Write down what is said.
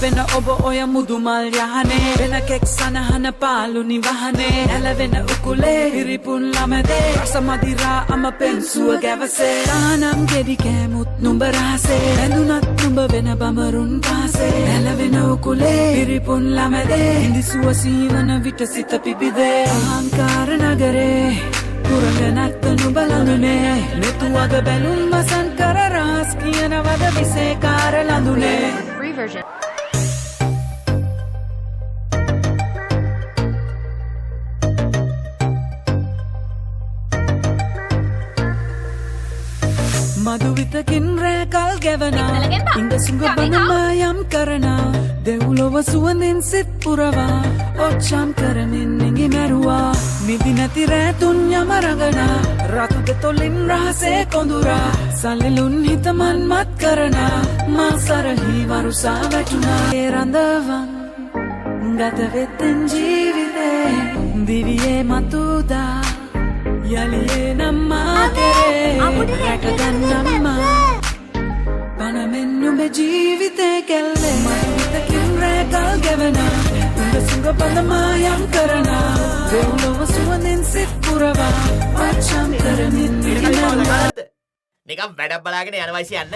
වෙන ඔබ ඔය මුදුමල් යහනේ වෙන කෙක් සනහන පාලු නිවහනේ නැලවෙන උකුලේ හිරිපුන් ළමදේ රසමදිරා අම පෙන්සුව ගැවසේ තානම් ගෙඩි කෑමුත් නුඹ රහසේ ඇඳුනත් නුඹ වෙන බමරුන් පාසේ නැලවෙන උකුලේ හිරිපුන් ළමදේ හිඳිසුව සීවන විට සිත පිබිදේ අහංකාර නගරේ පුරඟ නැත්ත නුඹ ළඟනේ මෙතුවග බැලුම් මසන් කර රහස් කියනවද විසේකාර ලඳුනේ Free version. මදුවිතකින් රෑකල් ගෙවනා ඉංග සුඟ බනමා යම් කරනා දෙව්ලොව සුවඳින් සිත් පුරවා ඔච්චම් කරමින් නිගි මැරුවා නිදි නැති රෑතුන් යම රගනා රතු දෙතොලින් රහසේ කොඳුරා සල්ලිලුන් හිතමන් මත් කරනා මා සරහි වරුසා වැටුනා ඒ රඳවන් ගතවෙත්තෙන් ජීවිතේ දිවියේ මතුදා යලියේ නම්මා කරේ රැකගන්නම්මා පනමෙන් නුඹේ ජීවිතේ කෙල්ලේ මදුවිතකින් රෑකල් ගෙවනා උඹ සුඟ පඳමා යම් කරනා දෙව්ලොව සුවඳින් සිත් පුරවා වච්චම් කරමින් නිගමනවා නිකම් වැඩක් බලාගෙන යනවා ඉසි යන්න